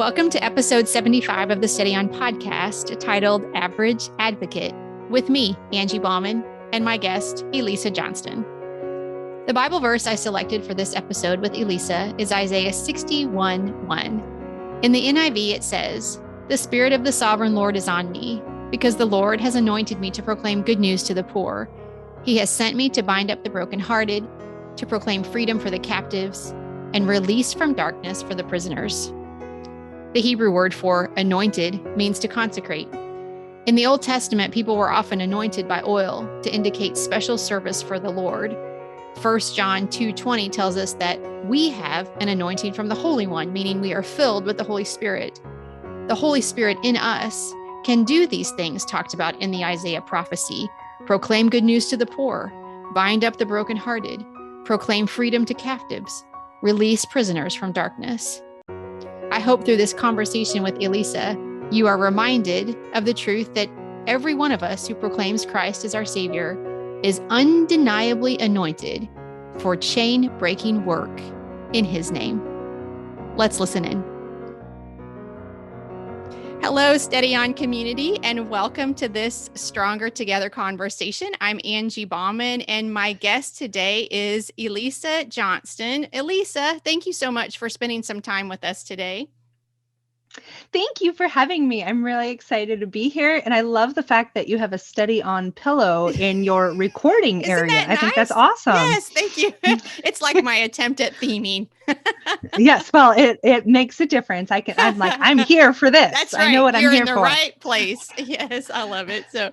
Welcome to episode 75 of the Steady On podcast, titled Average Advocate, with me, Angie Bauman, and my guest, Elisa Johnston. The Bible verse I selected for this episode with Elisa is Isaiah 61:1. In the NIV, it says, "The Spirit of the Sovereign Lord is on me, because the Lord has anointed me to proclaim good news to the poor. He has sent me to bind up the brokenhearted, to proclaim freedom for the captives, and release from darkness for the prisoners." The Hebrew word for anointed means to consecrate. In the Old Testament, people were often anointed by oil to indicate special service for the Lord. 1 John 2:20 tells us that we have an anointing from the Holy One, meaning we are filled with the Holy Spirit. The Holy Spirit in us can do these things talked about in the Isaiah prophecy: proclaim good news to the poor, bind up the brokenhearted, proclaim freedom to captives, release prisoners from darkness. I hope through this conversation with Elisa, you are reminded of the truth that every one of us who proclaims Christ as our Savior is undeniably anointed for chain-breaking work in His name. Let's listen in. Hello, Steady On community, and welcome to this Stronger Together conversation. I'm Angie Bauman, and my guest today is Elisa Johnston. Elisa, thank you so much for spending some time with us today. Thank you for having me. I'm really excited to be here. And I love the fact that you have a Steady On pillow in your recording area. That nice? I think that's awesome. Yes, thank you. It's like my attempt at theming. Yes, well, it makes a difference. I'm here for this. That's right. I know what You're I'm here in the for. right place. Yes, I love it. So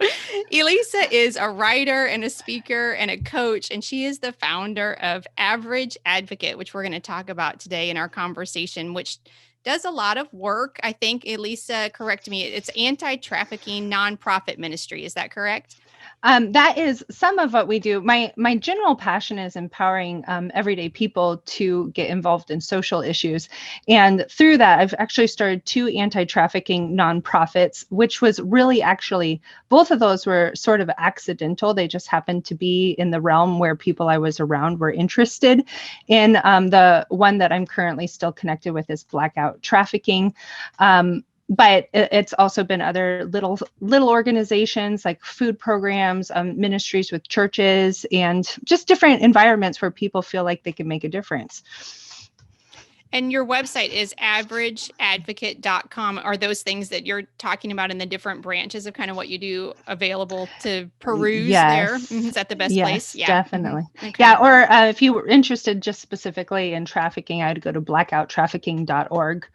Elisa is a writer and a speaker and a coach, and she is the founder of Average Advocate, which we're going to talk about today in our conversation, which does a lot of work. I think, Elisa, correct me, it's anti-trafficking nonprofit ministry. Is that correct? That is some of what we do. My general passion is empowering everyday people to get involved in social issues. And through that, I've actually started 2 anti-trafficking nonprofits, which was really actually, both of those were sort of accidental. They just happened to be in the realm where people I was around were interested in. The one that I'm currently still connected with is Blackout Trafficking. But it's also been other little organizations like food programs, ministries with churches, and just different environments where people feel like they can make a difference. And your website is averageadvocate.com. Are those things that you're talking about in the different branches of kind of what you do available to peruse there? Is that the best place? Yeah, definitely. Okay. Yeah, or if you were interested just specifically in trafficking, I'd go to blackouttrafficking.org.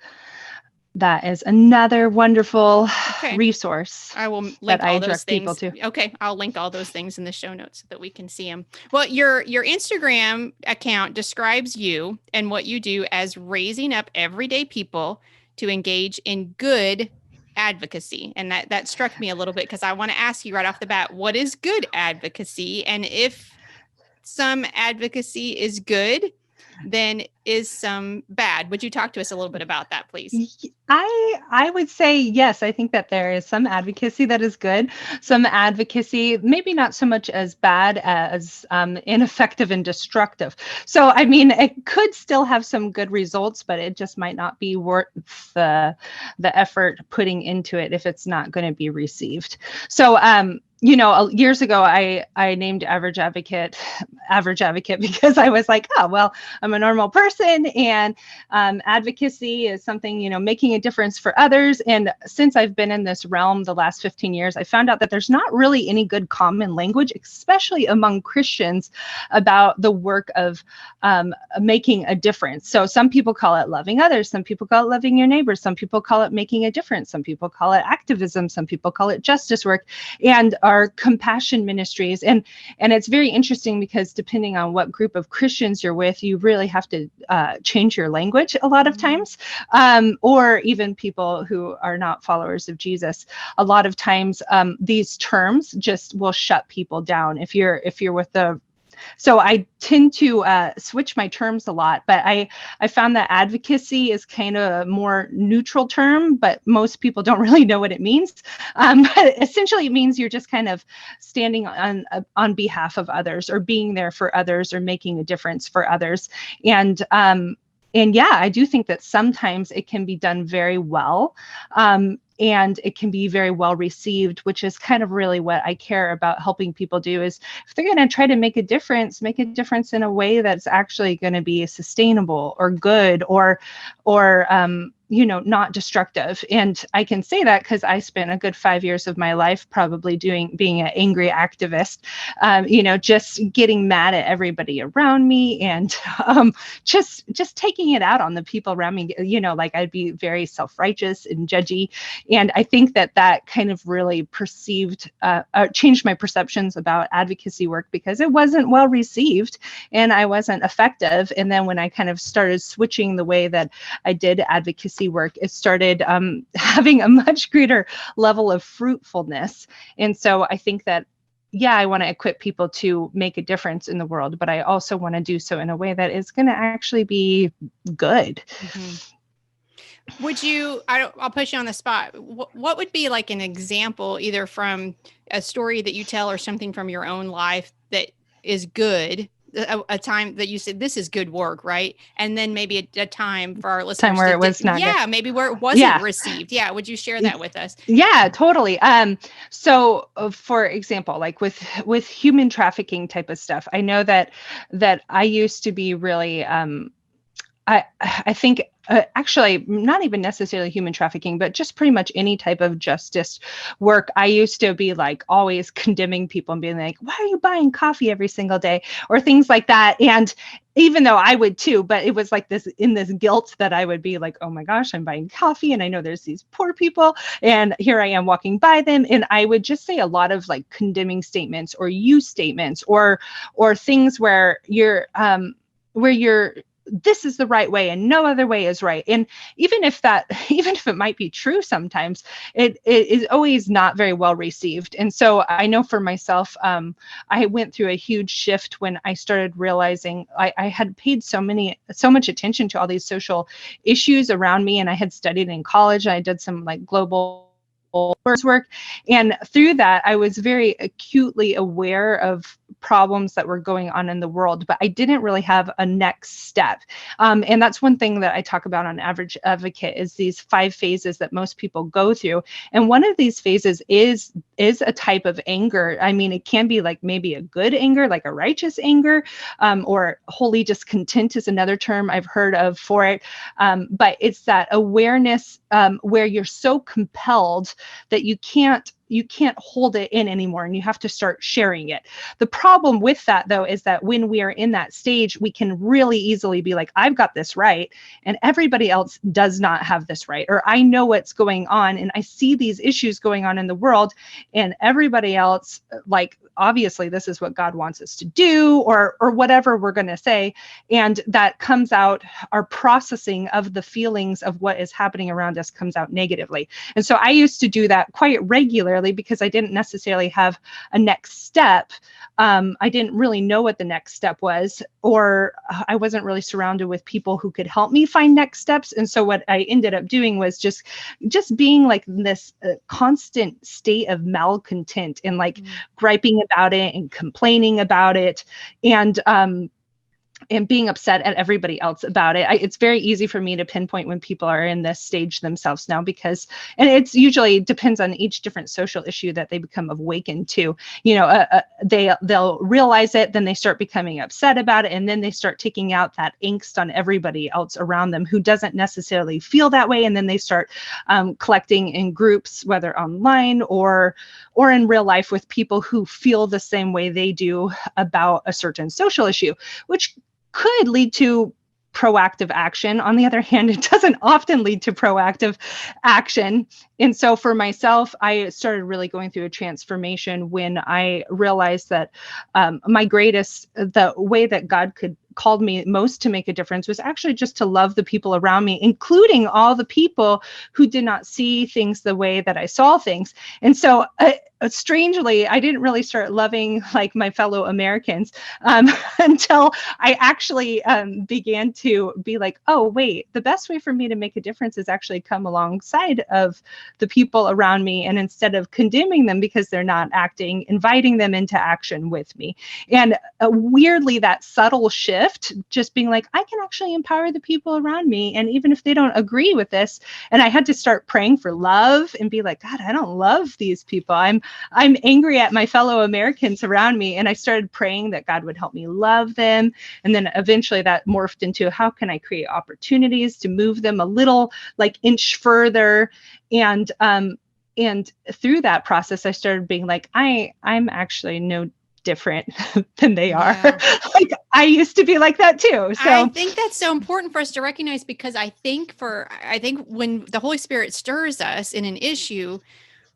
That is another wonderful resource. I will link all those things. To. Okay, I'll link all those things in the show notes so that we can see them. Well, your Instagram account describes you and what you do as raising up everyday people to engage in good advocacy. And that struck me a little bit because I want to ask you right off the bat, what is good advocacy? And if some advocacy is good, then is some bad. Would you talk to us a little bit about that, please? I would say yes. I think that there is some advocacy that is good, some advocacy maybe not so much as bad as ineffective and destructive. So, I mean, it could still have some good results, but it just might not be worth the effort putting into it if it's not going to be received. So, years ago, I named Average Advocate because I was like, oh, well, I'm a normal person, and advocacy is something, making a difference for others. And since I've been in this realm the last 15 years, I found out that there's not really any good common language, especially among Christians, about the work of making a difference. So some people call it loving others. Some people call it loving your neighbors. Some people call it making a difference. Some people call it activism. Some people call it justice work. And our compassion ministries. And it's very interesting because depending on what group of Christians you're with, you really have to change your language a lot of times, or even people who are not followers of Jesus. A lot of times these terms just will shut people down if you're with the. So I tend to switch my terms a lot, but I found that advocacy is kind of a more neutral term, but most people don't really know what it means. But essentially, it means you're just kind of standing on behalf of others, or being there for others, or making a difference for others. And yeah, I do think that sometimes it can be done very well. And it can be very well received, which is kind of really what I care about helping people do, is if they're going to try to make a difference in a way that's actually going to be sustainable or good or not destructive. And I can say that because I spent a good 5 years of my life probably being an angry activist, just getting mad at everybody around me and just taking it out on the people around me. Like I'd be very self-righteous and judgy. And I think that kind of really changed my perceptions about advocacy work, because it wasn't well received and I wasn't effective. And then when I kind of started switching the way that I did advocacy work, it started having a much greater level of fruitfulness. And so I think that, yeah, I want to equip people to make a difference in the world, but I also want to do so in a way that is going to actually be good. Mm-hmm. Would you, I'll push you on the spot. What would be like an example, either from a story that you tell or something from your own life that is good, a time that you said, this is good work, right? And then maybe a time for our listeners. Time where it was not good. Maybe where it wasn't received. Yeah. Would you share that with us? Yeah, totally. So for example, like with human trafficking type of stuff, I know that I used to be really, I think actually not even necessarily human trafficking, but just pretty much any type of justice work. I used to be like always condemning people and being like, why are you buying coffee every single day, or things like that. And even though I would too, but it was like this guilt that I would be like, oh my gosh, I'm buying coffee and I know there's these poor people and here I am walking by them. And I would just say a lot of like condemning statements or you statements or things where you're this is the right way and no other way is right. And even if it might be true, sometimes it is always not very well received. And so I know for myself, I went through a huge shift when I started realizing I had paid so much attention to all these social issues around me. And I had studied in college. I did some like global work. And through that, I was very acutely aware of problems that were going on in the world, but I didn't really have a next step. And that's one thing that I talk about on Average Advocate is these 5 phases that most people go through. And one of these phases is a type of anger. I mean, it can be like maybe a good anger, like a righteous anger, or holy discontent is another term I've heard of for it. But it's that awareness where you're so compelled that you can't hold it in anymore and you have to start sharing it. The problem with that, though, is that when we are in that stage, we can really easily be like, I've got this right and everybody else does not have this right, or I know what's going on and I see these issues going on in the world and everybody else, like, obviously this is what God wants us to do, or whatever we're going to say. And that comes out, our processing of the feelings of what is happening around us comes out negatively. And so I used to do that quite regularly because I didn't necessarily have a next step. I didn't really know what the next step was, or I wasn't really surrounded with people who could help me find next steps. And so what I ended up doing was just being like this constant state of malcontent and like griping about it and complaining about it and being upset at everybody else about it. It's very easy for me to pinpoint when people are in this stage themselves now, because, and it's usually depends on each different social issue that they become awakened to. They'll realize it, then they start becoming upset about it, and then they start taking out that angst on everybody else around them who doesn't necessarily feel that way, and then they start collecting in groups, whether online or in real life, with people who feel the same way they do about a certain social issue, which could lead to proactive action. On the other hand, it doesn't often lead to proactive action. And so for myself, I started really going through a transformation when I realized that the way that God called me most to make a difference was actually just to love the people around me, including all the people who did not see things the way that I saw things. And so strangely, I didn't really start loving like my fellow Americans until I actually began to be like, oh, wait, the best way for me to make a difference is actually come alongside of the people around me. And instead of condemning them because they're not acting, inviting them into action with me. And weirdly, that subtle shift, just being like, I can actually empower the people around me. And even if they don't agree with this, and I had to start praying for love and be like, God, I don't love these people. I'm angry at my fellow Americans around me. And I started praying that God would help me love them. And then eventually that morphed into, how can I create opportunities to move them a little like inch further? And through that process, I started being like, I'm actually no different than they are. Like I used to be like that too. So I think that's so important for us to recognize, because I think when the Holy Spirit stirs us in an issue,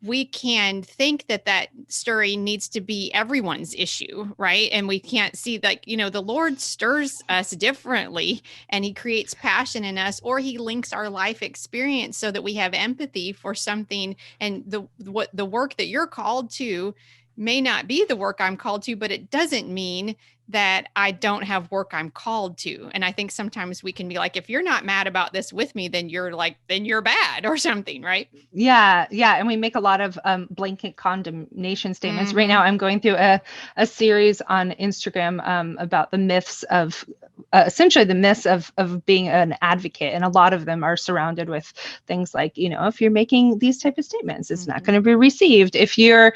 we can think that stirring needs to be everyone's issue, right? And we can't see, like, the Lord stirs us differently, and he creates passion in us, or he links our life experience so that we have empathy for something. And the work that you're called to may not be the work I'm called to, but it doesn't mean that I don't have work I'm called to. And I think sometimes we can be like, if you're not mad about this with me, then you're bad or something, right? Yeah. And we make a lot of blanket condemnation statements. Right now, I'm going through a series on Instagram about the myths of essentially the myths of being an advocate. And a lot of them are surrounded with things like, if you're making these type of statements, it's not going to be received. If you're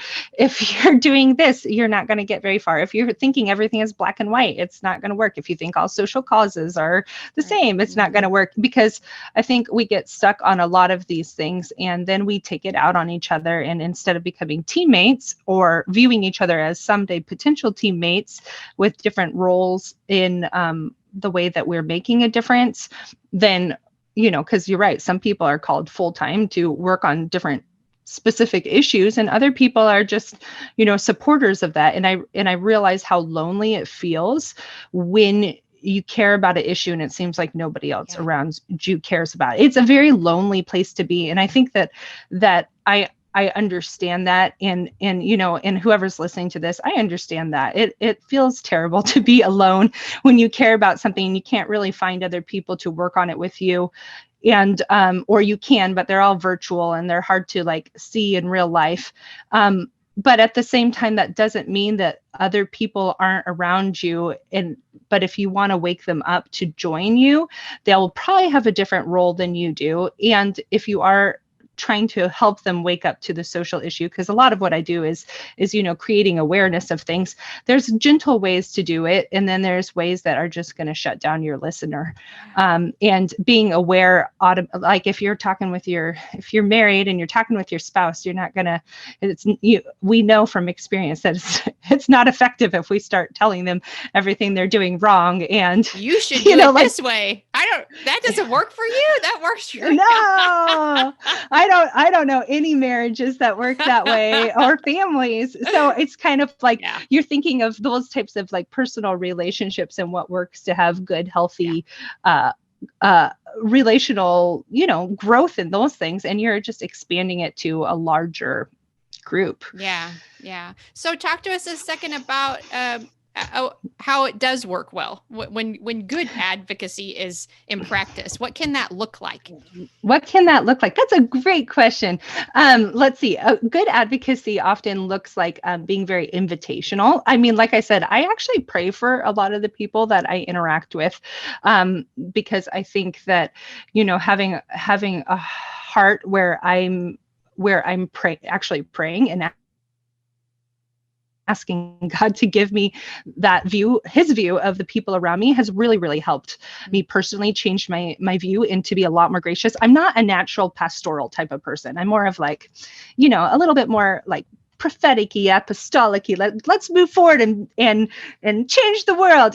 doing this, you're not going to get very far. If you're thinking everything is black and white, it's not going to work. If you think all social causes are the same, it's not going to work, because I think we get stuck on a lot of these things, and then we take it out on each other. And instead of becoming teammates or viewing each other as someday potential teammates with different roles in the way that we're making a difference, then, because you're right, some people are called full-time to work on different specific issues, and other people are just, supporters of that. And I realize how lonely it feels when you care about an issue and it seems like nobody else around you cares about it. It's a very lonely place to be. And I think that I understand that. And whoever's listening to this, I understand that it feels terrible to be alone when you care about something and you can't really find other people to work on it with you. And or you can, but they're all virtual and they're hard to like see in real life. But at the same time, that doesn't mean that other people aren't around you. But if you want to wake them up to join you, they'll probably have a different role than you do. And if you are trying to help them wake up to the social issue, because a lot of what I do is creating awareness of things. There's gentle ways to do it, and then there's ways that are just going to shut down your listener. And being aware, like if you're married and you're talking with your spouse, you're not gonna. We know from experience that it's not effective if we start telling them everything they're doing wrong. And you should do it this way. That doesn't work for you. That works for you. No, I don't know any marriages that work that way, or families. So it's kind of like you're thinking of those types of like personal relationships and what works to have good, healthy, relational, growth in those things. And you're just expanding it to a larger group. Yeah. So talk to us a second about how it does work well when good advocacy is in practice. What can that look like? That's a great question. Let's see. Good advocacy often looks like being very invitational. I mean, like I said, I actually pray for a lot of the people that I interact with, because I think that having a heart where I'm actually praying and asking God to give me that view, his view of the people around me, has really, really helped me personally change my view and to be a lot more gracious. I'm not a natural pastoral type of person. I'm more of like, a little bit more like prophetic-y, apostolic-y. Let's move forward and change the world,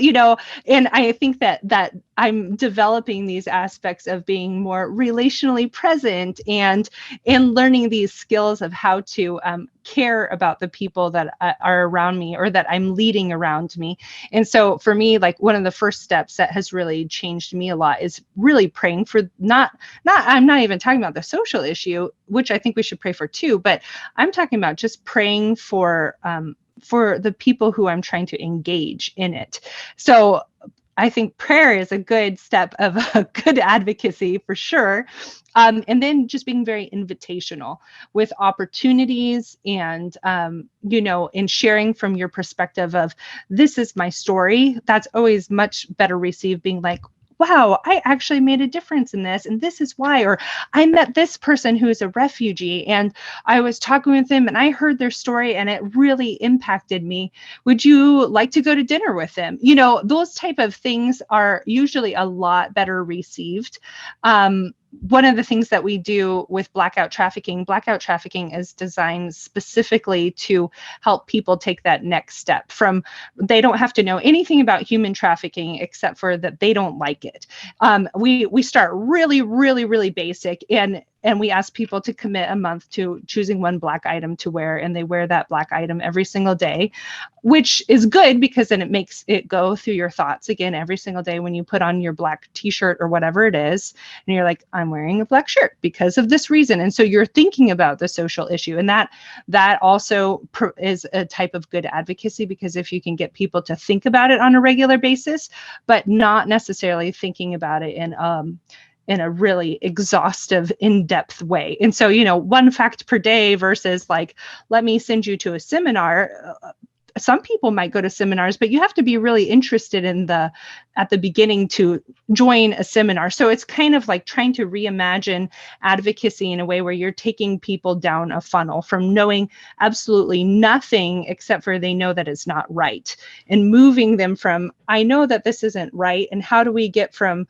And I think that I'm developing these aspects of being more relationally present and learning these skills of how to care about the people that are around me or that I'm leading around me. And so for me, like one of the first steps that has really changed me a lot is really praying for I'm not even talking about the social issue, which I think we should pray for too, but I'm talking about just praying for the people who I'm trying to engage in it. So I think prayer is a good step of a good advocacy for sure. And then just being very invitational with opportunities and, in sharing from your perspective of this is my story. That's always much better received, being like, wow, I actually made a difference in this, and this is why. Or I met this person who is a refugee, and I was talking with them, and I heard their story, and it really impacted me. Would you like to go to dinner with them? Those type of things are usually a lot better received. One of the things that we do with blackout trafficking is designed specifically to help people take that next step from, they don't have to know anything about human trafficking except for that they don't like it. We start really, really, really basic, and we ask people to commit a month to choosing one black item to wear, and they wear that black item every single day, which is good because then it makes it go through your thoughts again every single day when you put on your black t-shirt or whatever it is, and you're like, I'm wearing a black shirt because of this reason. And so you're thinking about the social issue, and that also is a type of good advocacy, because if you can get people to think about it on a regular basis, but not necessarily thinking about it in a really exhaustive, in-depth way. And so, one fact per day versus like, let me send you to a seminar. Some people might go to seminars, but you have to be really interested at the beginning to join a seminar. So it's kind of like trying to reimagine advocacy in a way where you're taking people down a funnel from knowing absolutely nothing except for they know that it's not right, and moving them from, I know that this isn't right, and how do we get from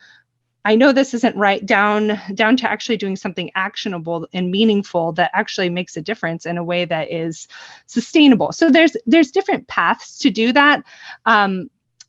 I know this isn't right down to actually doing something actionable and meaningful that actually makes a difference in a way that is sustainable. So there's different paths to do that.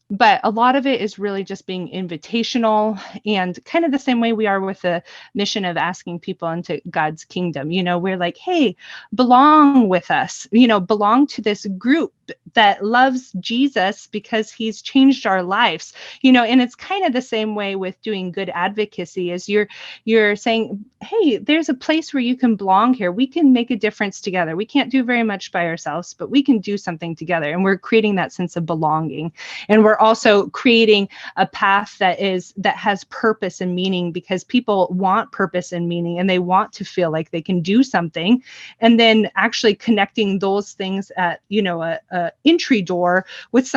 But a lot of it is really just being invitational, and kind of the same way we are with the mission of asking people into God's kingdom. We're like, hey, belong with us, belong to this group that loves Jesus because he's changed our lives, and it's kind of the same way with doing good advocacy, is you're saying, hey, there's a place where you can belong here. We can make a difference together. We can't do very much by ourselves, but we can do something together. And we're creating that sense of belonging. And we're also creating a path that has purpose and meaning, because people want purpose and meaning, and they want to feel like they can do something. And then actually connecting those things at, a entry door with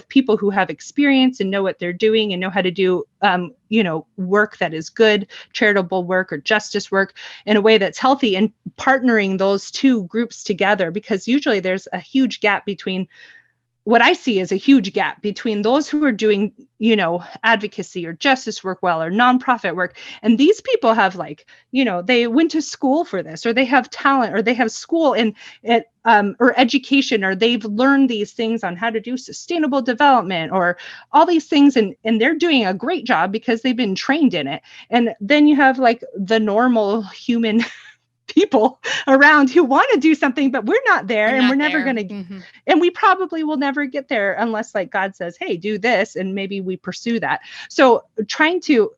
people who have experience and know what they're doing and know how to do, work that is good, charitable work or justice work in a way that's healthy, and partnering those two groups together, because usually there's a huge gap between what I see is a huge gap between those who are doing, advocacy or justice work well, or nonprofit work. And these people have they went to school for this, or they have talent, or they have school or education, or they've learned these things on how to do sustainable development or all these things. And they're doing a great job because they've been trained in it. And then you have the normal human people around who want to do something, but we're not there, and we're never going to, mm-hmm. and we probably will never get there unless God says, hey, do this, and maybe we pursue that. So trying to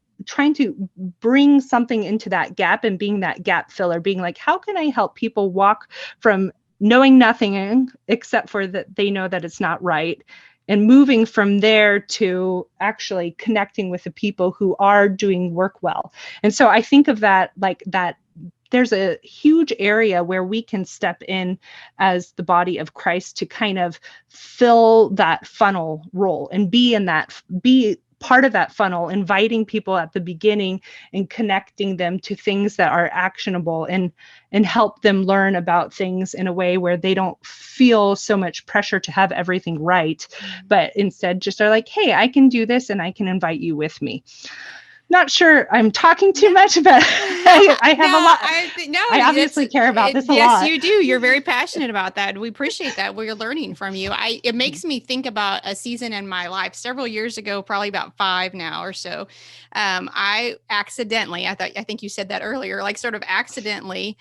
bring something into that gap and being that gap filler, being like, how can I help people walk from knowing nothing except for that they know that it's not right, and moving from there to actually connecting with the people who are doing work well. And so I think of that that there's a huge area where we can step in as the body of Christ to kind of fill that funnel role and be part of that funnel, inviting people at the beginning and connecting them to things that are actionable, and help them learn about things in a way where they don't feel so much pressure to have everything right, but instead just are like, hey, I can do this, and I can invite you with me. not sure I'm talking too much, but I have a lot. I obviously care about this a lot. Yes, you do. You're very passionate about that. We appreciate that. We're learning from you. It makes me think about a season in my life several years ago, probably about 5 now or so. I accidentally, I think you said that earlier, like sort of accidentally,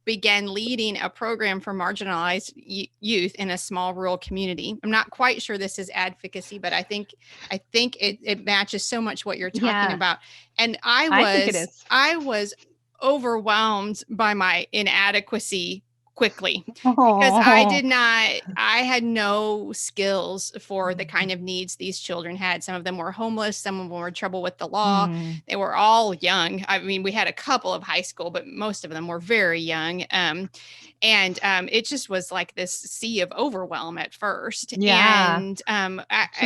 began leading a program for marginalized youth in a small rural community. I'm not quite sure this is advocacy, but I think it matches so much what you're talking about. And I was overwhelmed by my inadequacy quickly, because I had no skills for the kind of needs these children had. Some of them were homeless. Some of them were in trouble with the law. They were all young. I mean, we had a couple of high school, but most of them were very young. It just was like this sea of overwhelm at first. And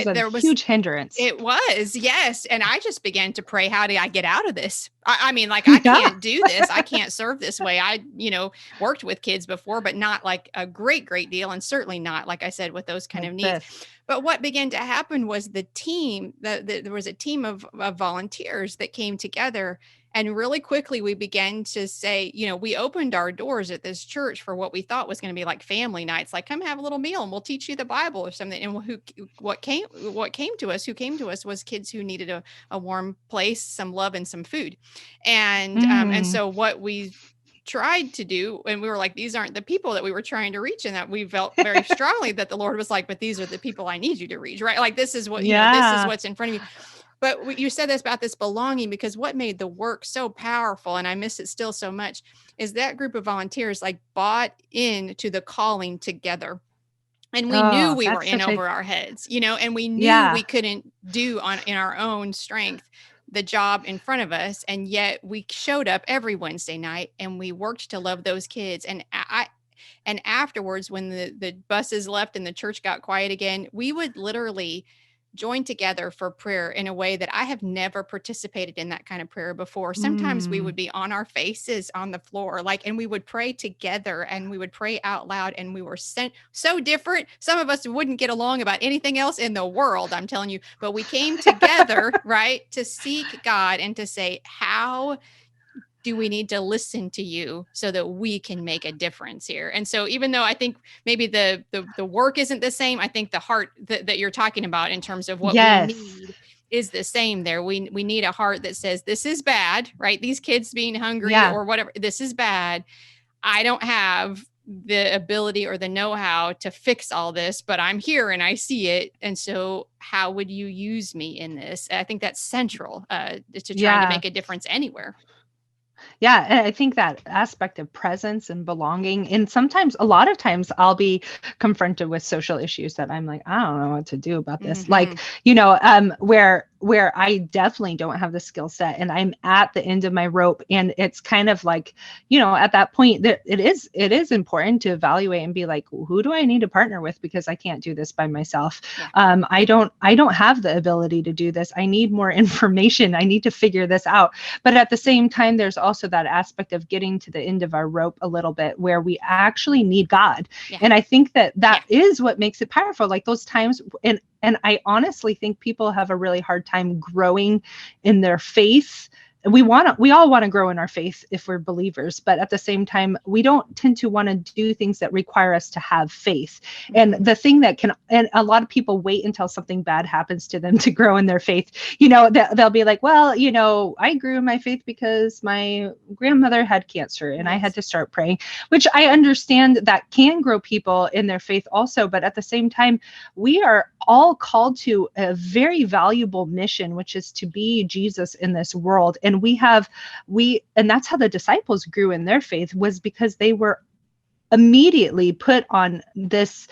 there was a huge hindrance. It was, yes. And I just began to pray, how do I get out of this? I mean, like, I can't do this. I can't serve this way. I, worked with kids before, but not like a great deal. And certainly not, like I said, with those kind of needs. But what began to happen was there was a team of volunteers that came together. And really quickly, we began to say, we opened our doors at this church for what we thought was going to be like family nights, like come have a little meal and we'll teach you the Bible or something. And who came to us was kids who needed a warm place, some love, and some food. And so what we tried to do, and we were like, these aren't the people that we were trying to reach, and that we felt very strongly that the Lord was like, but these are the people I need you to reach, right? Like, this is what, this is what's in front of you. But you said this about this belonging, because what made the work so powerful, and I miss it still so much, is that group of volunteers like bought into the calling together. And we knew we were in over our heads, and we knew we couldn't do in our own strength the job in front of us. And yet we showed up every Wednesday night and we worked to love those kids. And afterwards, when the buses left and the church got quiet again, we would literally join together for prayer in a way that I have never participated in that kind of prayer before. Sometimes we would be on our faces on the floor, and we would pray together and we would pray out loud, and we were so different. Some of us wouldn't get along about anything else in the world, I'm telling you, but we came together, right, to seek God and to say, how do we need to listen to you so that we can make a difference here? And so even though I think maybe the work isn't the same, I think the heart that you're talking about in terms of what we need is the same there. We need a heart that says, this is bad, right? These kids being hungry or whatever, this is bad. I don't have the ability or the know-how to fix all this, but I'm here and I see it. And so how would you use me in this? I think that's central to trying to make a difference anywhere. Yeah, and I think that aspect of presence and belonging, and a lot of times I'll be confronted with social issues that I'm like, I don't know what to do about this. Like, where I definitely don't have the skill set and I'm at the end of my rope. And it's kind of like, at that point that it is important to evaluate and be like, who do I need to partner with? Because I can't do this by myself. Yeah. I don't have the ability to do this. I need more information. I need to figure this out. But at the same time, there's also that aspect of getting to the end of our rope a little bit where we actually need God. Yeah. And I think that is what makes it powerful. Like those times, and I honestly think people have a really hard time growing in their faith. We all want to grow in our faith if we're believers, but at the same time, we don't tend to want to do things that require us to have faith. And the thing and a lot of people wait until something bad happens to them to grow in their faith. They'll be like, well, I grew in my faith because my grandmother had cancer and I had to start praying, which I understand that can grow people in their faith also. But at the same time, we are all called to a very valuable mission, which is to be Jesus in this world. And and that's how the disciples grew in their faith, was because they were immediately put on this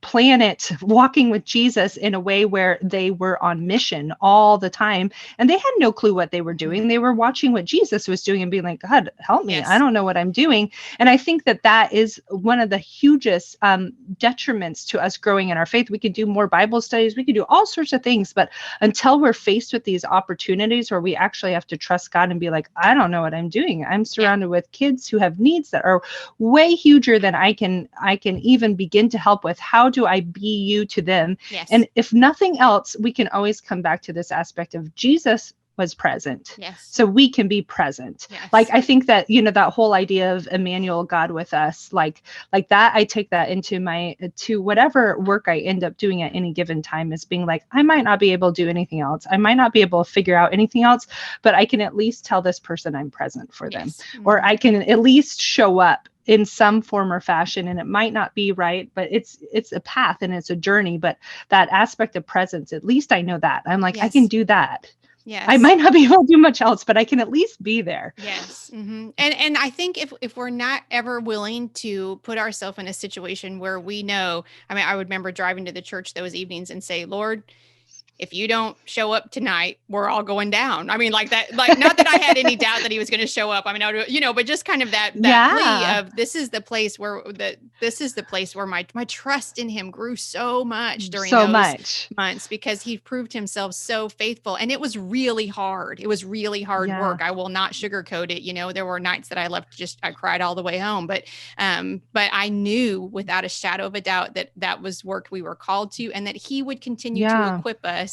planet walking with Jesus in a way where they were on mission all the time. And they had no clue what they were doing. They were watching what Jesus was doing and being like, God, help me. Yes. I don't know what I'm doing. And I think that is one of the hugest detriments to us growing in our faith. We could do more Bible studies. We could do all sorts of things. But until we're faced with these opportunities where we actually have to trust God and be like, I don't know what I'm doing. I'm surrounded with kids who have needs that are way way huger than I can even begin to help with. How do I be you to them? Yes. And if nothing else, we can always come back to this aspect of Jesus was present. Yes. So we can be present. Yes. Like, I think that, that whole idea of Emmanuel, God with us, like that, I take that to whatever work I end up doing at any given time, as being like, I might not be able to do anything else. I might not be able to figure out anything else, but I can at least tell this person I'm present for them. Mm-hmm. Or I can at least show up in some form or fashion. And it might not be right, but it's a path and it's a journey. But that aspect of presence, at least I know that. I'm like, I can do that. Yes. I might not be able to do much else, but I can at least be there. Yes. Mm-hmm. And I think if we're not ever willing to put ourselves in a situation where we know, I would remember driving to the church those evenings and say, Lord, if you don't show up tonight, we're all going down. Like that, not that I had any doubt that he was going to show up. But just kind of that plea of, this is the place where my trust in him grew so much during those months, because he proved himself so faithful. And it was really hard. It was really hard work. I will not sugarcoat it. There were nights that I left, I cried all the way home, but I knew without a shadow of a doubt that was work we were called to, and that he would continue to equip us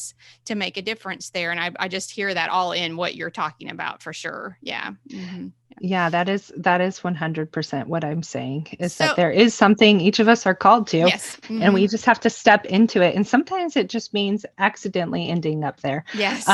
to make a difference there. And I just hear that all in what you're talking about, for sure. Yeah. Mm-hmm. Yeah, that is 100% what I'm saying, is that there is something each of us are called to. Yes. Mm-hmm. And we just have to step into it. And sometimes it just means accidentally ending up there. Yes.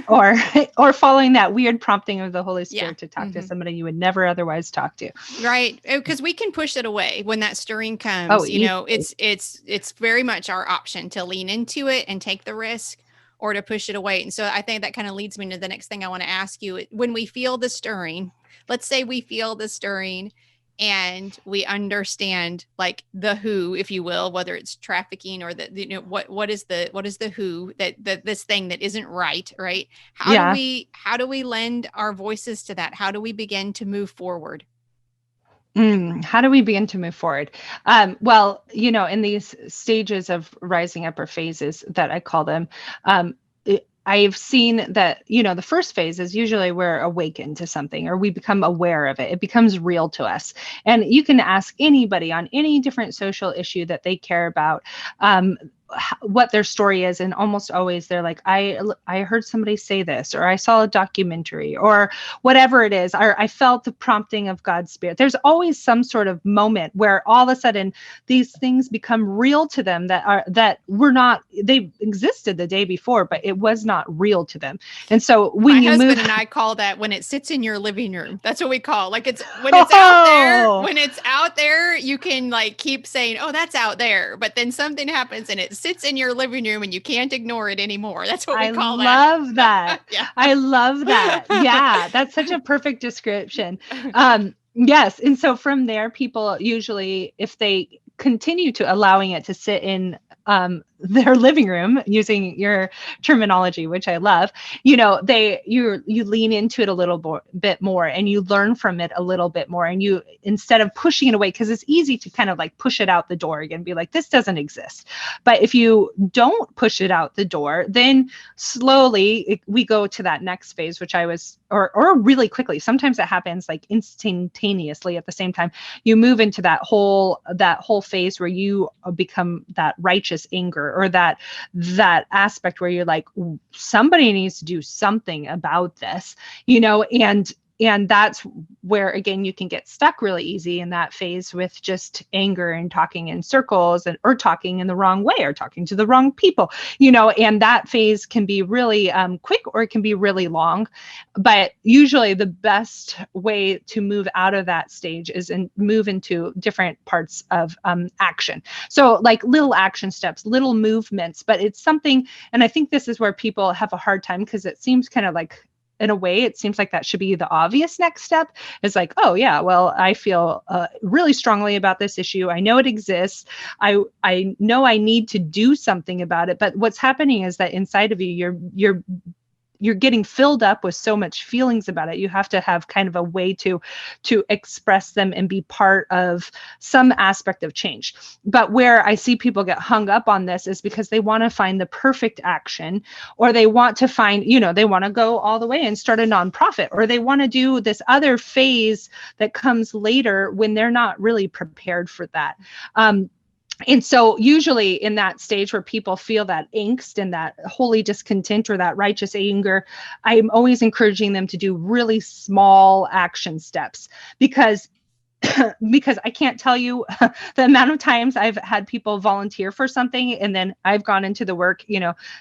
Or following that weird prompting of the Holy Spirit to talk to somebody you would never otherwise talk to. Right. Because we can push it away when that stirring comes. It's very much our option to lean into it and take the risk, or to push it away. And so I think that kind of leads me to the next thing I want to ask you. When we feel the stirring, let's say we feel the stirring and we understand, like, the who, if you will, whether it's trafficking or what is the who, that this thing that isn't right. How do we lend our voices to that? How do we begin to move forward? How do we begin to move forward? Well, in these stages of rising up, or phases that I call them, I've seen that, the first phase is usually we're awakened to something, or we become aware of it. It becomes real to us. And you can ask anybody on any different social issue that they care about, what their story is, and almost always they're like, I heard somebody say this, or I saw a documentary, or whatever it is, or I felt the prompting of God's Spirit. There's always some sort of moment where all of a sudden these things become real to them that were not, they existed the day before, but it was not real to them. And so when my husband and I call that when it sits in your living room. That's what we call, like, it's when it's out there. When it's out there, you can keep saying, oh, that's out there, but then something happens and it sits in your living room and you can't ignore it anymore. That's what we call that. I love that. Yeah. I love that. Yeah, that's such a perfect description. Yes. And so from there, people usually, if they continue to allowing it to sit in their living room, using your terminology, which I love, you lean into it a little bit more, and you learn from it a little bit more. And you, instead of pushing it away, because it's easy to kind of push it out the door again, be like, this doesn't exist. But if you don't push it out the door, then slowly we go to that next phase, which or really quickly. Sometimes it happens instantaneously at the same time. You move into that whole phase where you become that righteous anger, or that aspect where you're like, somebody needs to do something about this, and that's where, again, you can get stuck really easy in that phase with just anger and talking in circles, or talking in the wrong way, or talking to the wrong people, and that phase can be really quick, or it can be really long. But usually the best way to move out of that stage is move into different parts of action. So little action steps, little movements, but it's something, and I think this is where people have a hard time, because it seems kind of in a way, it seems like that should be the obvious next step. It's like, oh yeah, well, I feel really strongly about this issue. I know it exists. I know I need to do something about it. But what's happening is that inside of you, you're you're getting filled up with so much feelings about it. You have to have kind of a way to express them and be part of some aspect of change. But where I see people get hung up on this is because they want to find the perfect action, or they want to find, they want to go all the way and start a nonprofit, or they want to do this other phase that comes later when they're not really prepared for that. And so usually in that stage where people feel that angst and that holy discontent or that righteous anger, I'm always encouraging them to do really small action steps, because I can't tell you the amount of times I've had people volunteer for something, and then I've gone into the work,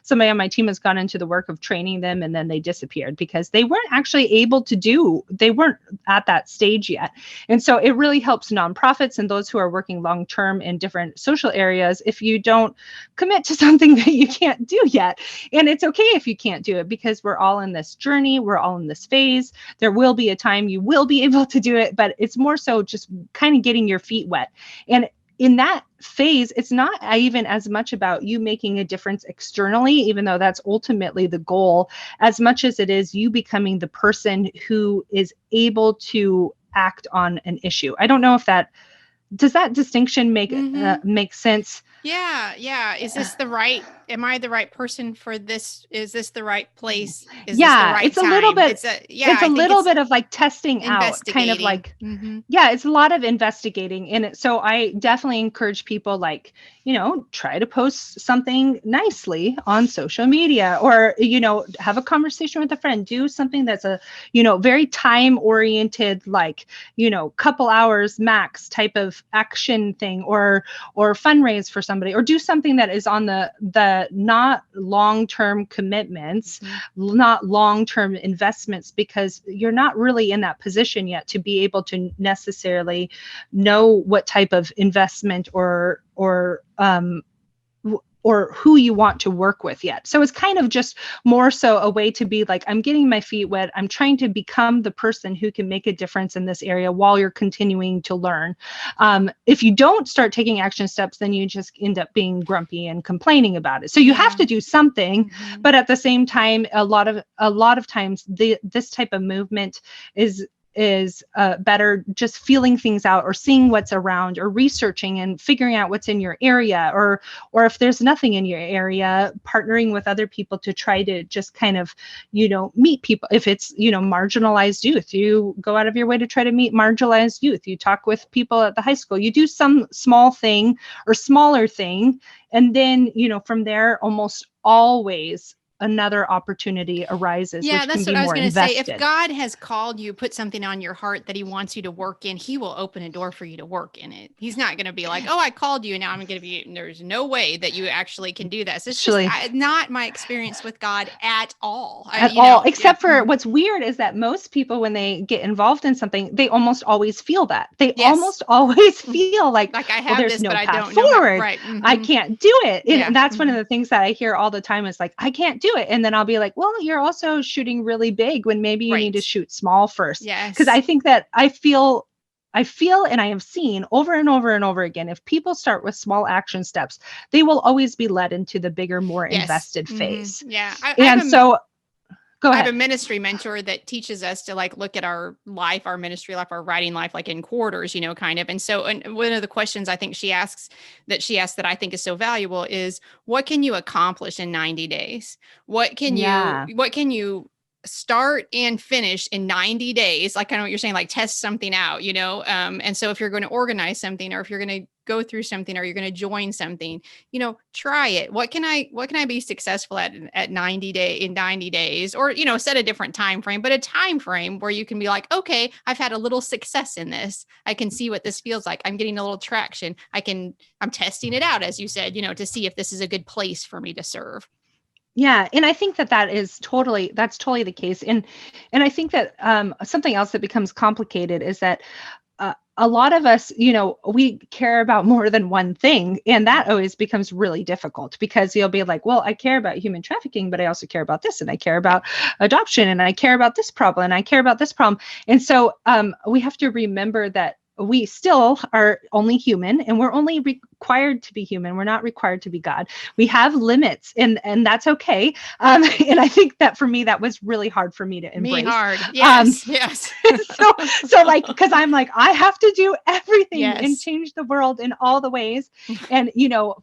somebody on my team has gone into the work of training them, and then they disappeared because they weren't actually able to they weren't at that stage yet. And so it really helps nonprofits and those who are working long-term in different social areas if you don't commit to something that you can't do yet. And it's okay if you can't do it, because we're all in this journey, we're all in this phase. There will be a time you will be able to do it, but it's more so just kind of getting your feet wet. And in that phase, it's not even as much about you making a difference externally, even though that's ultimately the goal, as much as it is you becoming the person who is able to act on an issue. I don't know if does that distinction make sense? Yeah. Is this am I the right person for this? Is this the right place? Is this the right it's time? A little bit, it's a little bit of like testing out, kind of like, it's a lot of investigating in it. So I definitely encourage people, like, try to post something nicely on social media, or, have a conversation with a friend, do something that's a, very time oriented, like, couple hours max type of action thing, or fundraise for somebody, or do something that is on the not long-term commitments, not long-term investments, because you're not really in that position yet to be able to necessarily know what type of investment or who you want to work with yet. So it's kind of just more so a way to be like, I'm getting my feet wet. I'm trying to become the person who can make a difference in this area while you're continuing to learn. If you don't start taking action steps, then you just end up being grumpy and complaining about it. So you have to do something, but at the same time, a lot of times this type of movement is better just feeling things out, or seeing what's around, or researching and figuring out what's in your area, or if there's nothing in your area, partnering with other people to try to just kind of, meet people. If it's, marginalized youth, you go out of your way to try to meet marginalized youth. You talk with people at the high school, you do some small thing or smaller thing. And then, from there, almost always another opportunity arises. Yeah, which that's can what be I was more going to say. invested. If God has called you, put something on your heart that he wants you to work in, he will open a door for you to work in it. He's not going to be like, oh, I called you and now I'm going to give you, there's no way that you actually can do this. It's just not my experience with God at all. Except for what's weird is that most people, when they get involved in something, they almost always feel that. They almost always feel like I have there's this, no but path I don't forward. know. Right. I can't do it. And that's one of the things that I hear all the time is like, I can't do it. And then I'll be like, well, you're also shooting really big when maybe you need to shoot small first. Yes. Because I think that I feel and I have seen over and over and over again, if people start with small action steps, they will always be led into the bigger, more invested phase. Yeah. Go ahead. I have a ministry mentor that teaches us to like look at our life, our ministry life, our writing life, like in quarters, kind of. And so, and one of the questions I think she asks that I think is so valuable is, what can you accomplish in 90 days? What can you start and finish in 90 days? Like, I know what you're saying, like test something out, and so if you're going to organize something, or if you're going to go through something, or you're going to join something, try it. What can I be successful at 90 days, or, set a different time frame, but a time frame where you can be like, okay, I've had a little success in this. I can see what this feels like. I'm getting a little traction. I'm testing it out, as you said, to see if this is a good place for me to serve. Yeah. And I think that's totally the case. And I think that something else that becomes complicated is that a lot of us, we care about more than one thing. And that always becomes really difficult, because you'll be like, well, I care about human trafficking, but I also care about this, and I care about adoption, and I care about this problem, and I care about this problem. And so we have to remember that we still are only human, and we're only required to be human. We're not required to be God. We have limits, and that's okay. And I think that for me, that was really hard for me to embrace. Me hard. Yes. So like, because I'm like, I have to do everything and Yes. change the world in all the ways. And,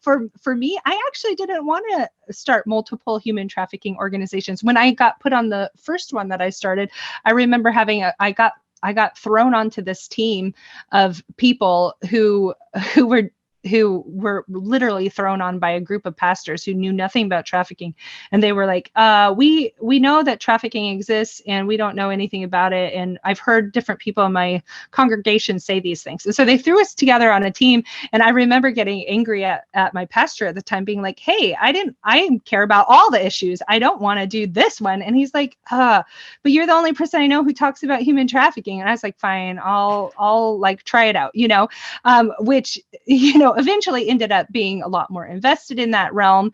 for me, I actually didn't want to start multiple human trafficking organizations. When I got put on the first one that I started, I remember I got thrown onto this team of people who were literally thrown on by a group of pastors who knew nothing about trafficking. And they were like, we know that trafficking exists and we don't know anything about it. And I've heard different people in my congregation say these things. And so they threw us together on a team. And I remember getting angry at my pastor at the time, being like, hey, I care about all the issues. I don't want to do this one. And he's like, but you're the only person I know who talks about human trafficking. And I was like, fine, I'll like try it out, which, eventually ended up being a lot more invested in that realm,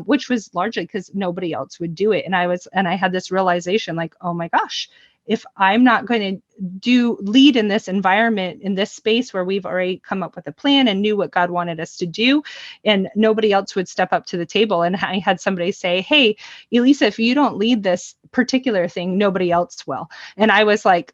which was largely because nobody else would do it. And I had this realization like, oh my gosh, if I'm not going to lead in this environment, in this space where we've already come up with a plan and knew what God wanted us to do, and nobody else would step up to the table. And I had somebody say, hey, Elisa, if you don't lead this particular thing, nobody else will. And I was like,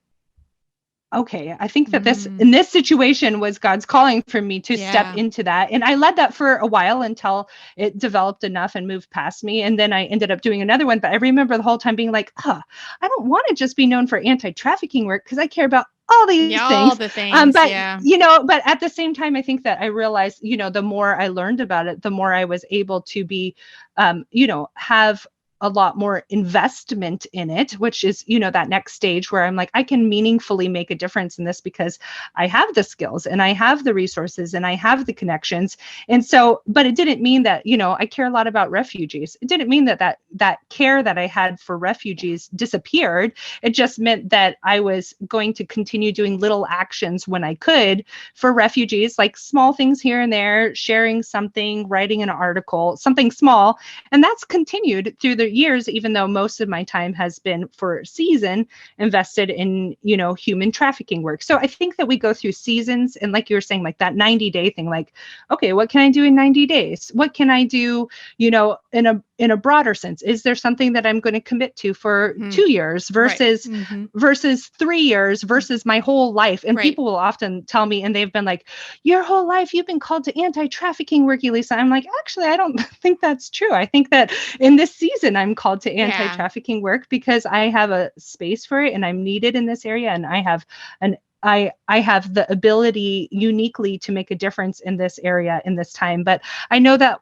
okay, I think that in this situation was God's calling for me to step into that. And I led that for a while until it developed enough and moved past me. And then I ended up doing another one. But I remember the whole time being like, I don't want to just be known for anti-trafficking work, because I care about all these things. All the things. But at the same time, I think that I realized, the more I learned about it, the more I was able to be, have a lot more investment in it, which is, that next stage where I'm like, I can meaningfully make a difference in this because I have the skills and I have the resources and I have the connections. And so, but it didn't mean that, I care a lot about refugees. It didn't mean that care that I had for refugees disappeared. It just meant that I was going to continue doing little actions when I could for refugees, like small things here and there, sharing something, writing an article, something small. And that's continued through the years, even though most of my time has been for season invested in, human trafficking work. So I think that we go through seasons, and like you were saying, like that 90-day thing, like, okay, what can I do in 90 days? What can I do, in a broader sense? Is there something that I'm going to commit to for 2 years versus 3 years versus my whole life? And people will often tell me, and they've been like, your whole life you've been called to anti-trafficking work, Elisa. I'm like, actually, I don't think that's true. I think that in this season, I'm called to anti-trafficking work because I have a space for it and I'm needed in this area. And I have the ability uniquely to make a difference in this area in this time. But I know that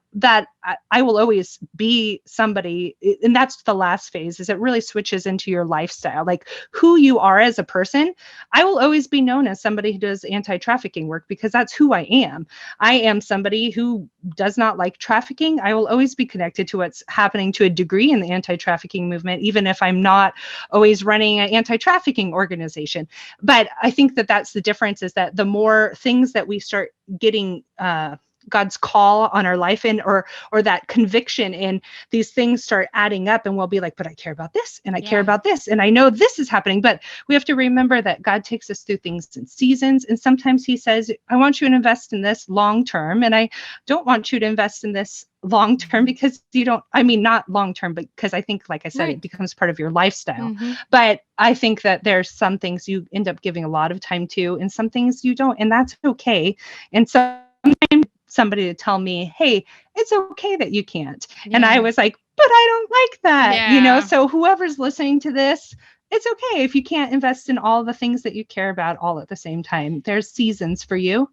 I will always be somebody, and that's the last phase, is it really switches into your lifestyle, like who you are as a person. I will always be known as somebody who does anti-trafficking work because that's who I am. I am somebody who does not like trafficking. I will always be connected to what's happening to a degree in the anti-trafficking movement, even if I'm not always running an anti-trafficking organization. But I think that that's the difference, is that the more things that we start getting God's call on our life in, or that conviction in, these things start adding up, and we'll be like, but I care about this and I care about this, and I know this is happening. But we have to remember that God takes us through things in seasons, and sometimes he says, I want you to invest in this long term, and I don't want you to invest in this long term because not long term, but because I think, like I said, it becomes part of your lifestyle. But I think that there's some things you end up giving a lot of time to, and some things you don't, and that's okay. And sometimes somebody to tell me, hey, it's okay that you can't. And I was like, but I don't like that, so whoever's listening to this, it's okay if you can't invest in all the things that you care about all at the same time. There's seasons for you,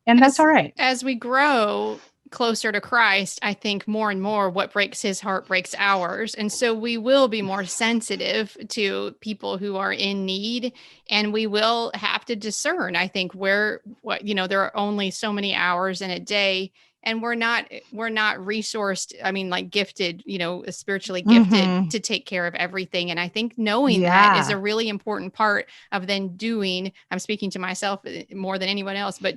and that's all right. As we grow closer to Christ, I think more and more what breaks his heart breaks ours. And so we will be more sensitive to people who are in need, and we will have to discern, I think, there are only so many hours in a day, and we're not resourced. I mean, like gifted, spiritually gifted to take care of everything. And I think knowing that is a really important part of then doing, I'm speaking to myself more than anyone else, but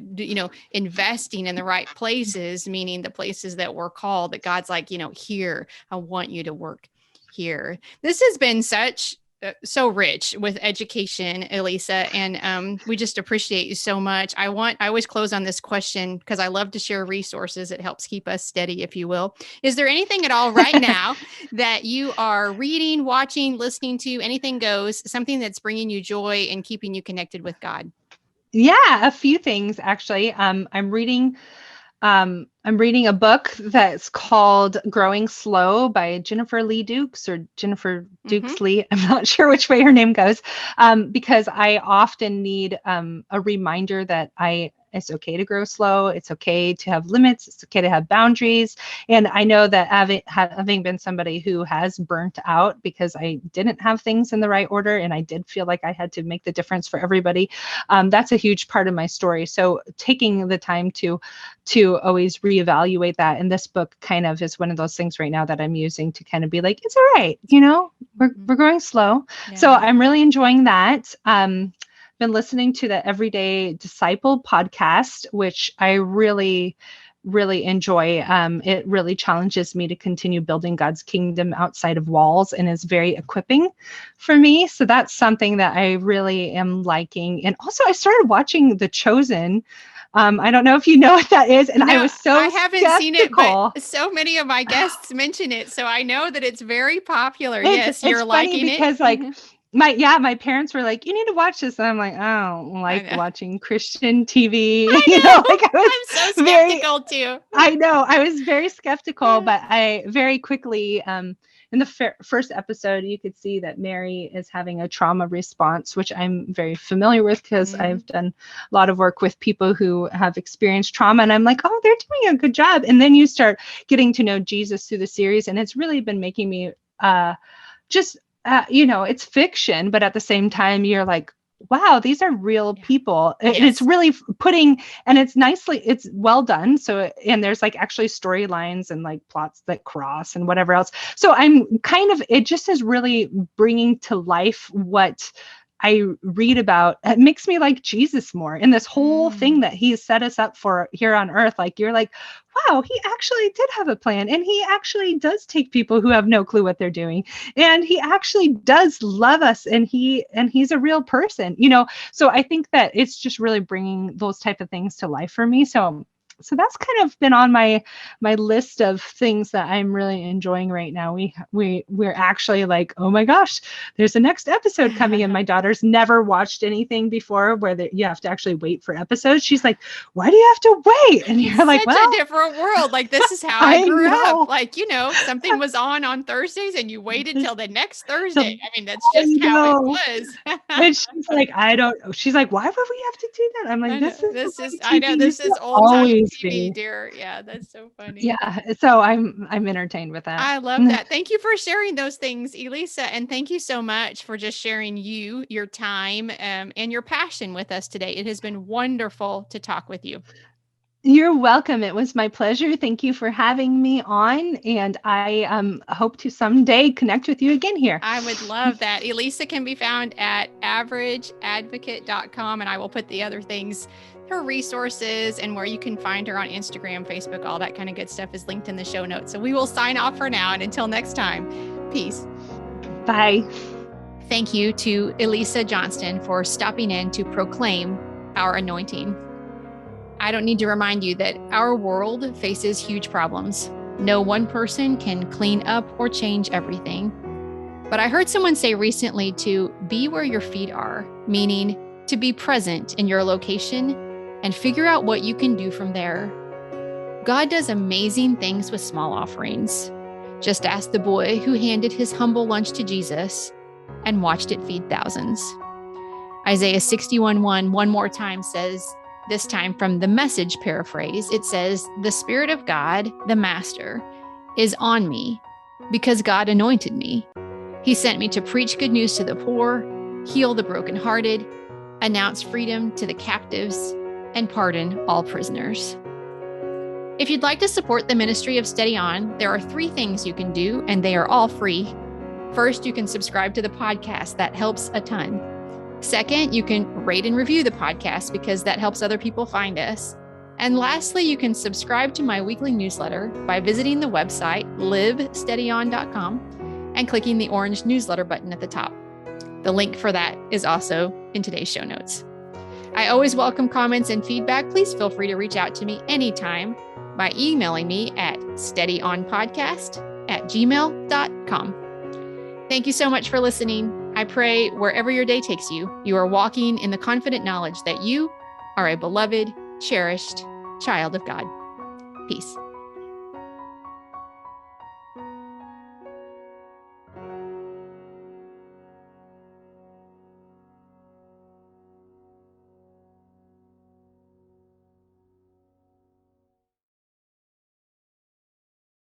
investing in the right places, meaning the places that we're called, that God's like, here, I want you to work here. This has been such so rich with education, Elisa, and we just appreciate you so much. I always close on this question because I love to share resources. It helps keep us steady, if you will. Is there anything at all right now that you are reading, watching, listening to? Anything goes, something that's bringing you joy and keeping you connected with God? Yeah, a few things actually. I'm reading a book that's called Growing Slow by Jennifer Lee Dukes or Jennifer Dukes Lee. I'm not sure which way her name goes, because I often need a reminder that it's okay to grow slow. It's okay to have limits. It's okay to have boundaries. And I know that having been somebody who has burnt out because I didn't have things in the right order and I did feel like I had to make the difference for everybody, that's a huge part of my story. So taking the time to always reevaluate that. And this book kind of is one of those things right now that I'm using to kind of be like, it's all right. We're growing slow. Yeah. So I'm really enjoying that. Been listening to the Everyday Disciple podcast, which I really enjoy. It really challenges me to continue building God's kingdom outside of walls and is very equipping for me. So that's something that I really am liking. And also I started watching The Chosen. I don't know if you know what that is. And I haven't seen it, but so many of my guests mention it. So I know that it's very popular. Yes, you're liking it. Because my parents were like, you need to watch this. And I'm like, I don't like watching Christian TV. I'm so skeptical too. I know. I was very skeptical, but I very quickly, in the first episode, you could see that Mary is having a trauma response, which I'm very familiar with because I've done a lot of work with people who have experienced trauma. And I'm like, oh, they're doing a good job. And then you start getting to know Jesus through the series. And it's really been making me it's fiction, but at the same time, you're like, wow, these are real people. Yes. And it's really it's well done. So, and there's like actually storylines and like plots that cross and whatever else. So it just is really bringing to life what I read about. It makes me like Jesus more in this whole thing that he's set us up for here on earth. Like, you're like, wow, he actually did have a plan, and he actually does take people who have no clue what they're doing. And he actually does love us, and he's a real person, So I think that it's just really bringing those type of things to life for me. So that's kind of been on my list of things that I'm really enjoying right now. We're actually like, oh my gosh, there's a next episode coming, and my daughter's never watched anything before where you have to actually wait for episodes. She's like, why do you have to wait? And you're like, well, a different world. Like, this is how I grew up. Like, something was on Thursdays and you waited till the next Thursday. I mean, that's just how it was. And she's like, she's like, why would we have to do that? I'm like, this is old time TV, dear. Yeah, that's so funny. Yeah, so I'm entertained with that. I love that. Thank you for sharing those things, Elisa, and thank you so much for just sharing your time, and your passion with us today. It has been wonderful to talk with you. You're welcome. It was my pleasure. Thank you for having me on, and I hope to someday connect with you again here. I would love that. Elisa can be found at averageadvocate.com, and I will put the other things, her resources, and where you can find her on Instagram, Facebook, all that kind of good stuff is linked in the show notes. So we will sign off for now, and until next time, peace. Bye. Thank you to Elisa Johnston for stopping in to proclaim our anointing. I don't need to remind you that our world faces huge problems. No one person can clean up or change everything. But I heard someone say recently to be where your feet are, meaning to be present in your location and figure out what you can do from there. God does amazing things with small offerings. Just ask the boy who handed his humble lunch to Jesus and watched it feed thousands. Isaiah 61:1 one more time says, this time from the Message paraphrase, it says, the Spirit of God, the Master, is on me because God anointed me. He sent me to preach good news to the poor, heal the brokenhearted, announce freedom to the captives, and pardon all prisoners. If you'd like to support the ministry of Steady On, there are 3 things you can do, and they are all free. First, you can subscribe to the podcast. That helps a ton. Second, you can rate and review the podcast because that helps other people find us. And lastly, you can subscribe to my weekly newsletter by visiting the website livesteadyon.com and clicking the orange newsletter button at the top. The link for that is also in today's show notes. I always welcome comments and feedback. Please feel free to reach out to me anytime by emailing me at steadyonpodcast@gmail.com. Thank you so much for listening. I pray wherever your day takes you, you are walking in the confident knowledge that you are a beloved, cherished child of God. Peace.